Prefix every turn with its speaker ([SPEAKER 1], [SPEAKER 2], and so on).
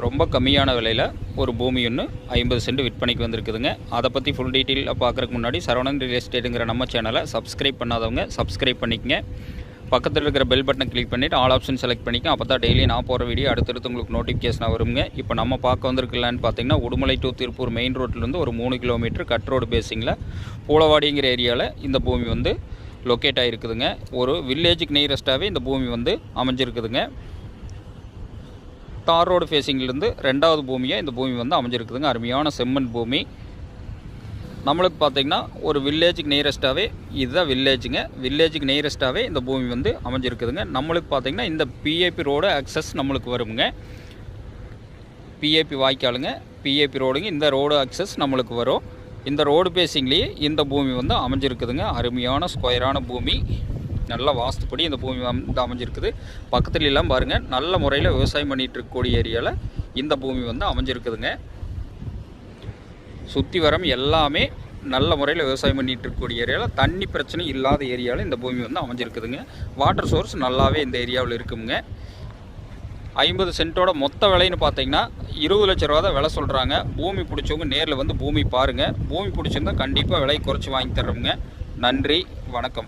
[SPEAKER 1] ரொம்ப கம்மியான விலையில் ஒரு பூமி ஒன்று 50 சென்ட் விற்பனைக்கு வந்திருக்குதுங்க. அதை பற்றி ஃபுல் டீட்டெயிலாக பார்க்குறதுக்கு முன்னாடி சரவணன் ரியல் எஸ்டேட்டுங்கிற நம்ம சேனலை சப்ஸ்கிரைப் பண்ணாதவங்க சப்ஸ்கிரைப் பண்ணிக்கங்க. பக்கத்தில் இருக்கிற பெல் பட்டனை கிளிக் பண்ணிவிட்டு ஆல் ஆப்ஷன் செலக்ட் பண்ணிக்க. அப்போ தான் டெய்லி நான் போகிற வீடியோ அடுத்தடுத்து உங்களுக்கு நோட்டிஃபிகேஷனாக வருங்க. இப்போ நம்ம பார்க்க வந்திருக்கலான்னு பார்த்தீங்கன்னா, உடுமலை டு திருப்பூர் மெயின் ரோட்லேருந்து ஒரு 3 கிலோமீட்டர் கட் ரோடு பேசிங்கில் பூளவாடிங்கிற ஏரியாவில் இந்த பூமி வந்து லொக்கேட் ஆகிருக்குதுங்க. ஒரு வில்லேஜுக்கு நியரஸ்ட்டாகவே இந்த பூமி வந்து அமைஞ்சிருக்குதுங்க. தார் ரோடு ஃபேஸிங்கிலேருந்து 2வது பூமியாக இந்த பூமி வந்து அமைஞ்சிருக்குதுங்க. அருமையான செம்மண் பூமி. நம்மளுக்கு பார்த்திங்கன்னா ஒரு வில்லேஜுக்கு நியரஸ்ட்டாகவே இதுதான் வில்லேஜுங்க. வில்லேஜுக்கு நியரஸ்ட்டாகவே இந்த பூமி வந்து அமைஞ்சிருக்குதுங்க. நம்மளுக்கு பார்த்திங்கன்னா இந்த பிஏபி ரோடு அக்சஸ் நம்மளுக்கு வருங்க. பிஏபி வாய்க்காலுங்க, பிஏபி ரோடுங்க. இந்த ரோடு அக்சஸ் நம்மளுக்கு வரும். இந்த ரோடு பேசிங்லேயே இந்த பூமி வந்து அமைஞ்சிருக்குதுங்க. அருமையான ஸ்கொயரான பூமி. நல்ல வாஸ்துப்படி இந்த பூமி வந்து அமைஞ்சிருக்குது. பக்கத்துல எல்லாம் பாருங்கள், நல்ல முறையில் விவசாயம் பண்ணிகிட்டு இருக்கக்கூடிய ஏரியாவில் இந்த பூமி வந்து அமைஞ்சிருக்குதுங்க. சுற்றி வரம் எல்லாமே நல்ல முறையில் விவசாயம் பண்ணிகிட்டு இருக்கக்கூடிய ஏரியாவில், தண்ணி பிரச்சனை இல்லாத ஏரியாவில் இந்த பூமி வந்து அமைஞ்சிருக்குதுங்க. வாட்டர் சோர்ஸ் நல்லாவே இந்த ஏரியாவில் இருக்குங்க. 50 சென்ட்டோட மொத்த விலைன்னு பார்த்தீங்கன்னா 20 லட்ச ரூபா தான் விலை சொல்கிறாங்க. பூமி பிடிச்சவங்க நேரில் வந்து பூமி பாருங்கள். பூமி பிடிச்சிருந்தா கண்டிப்பாக விலை குறைச்சி வாங்கி தர்றோங்க. நன்றி, வணக்கம்.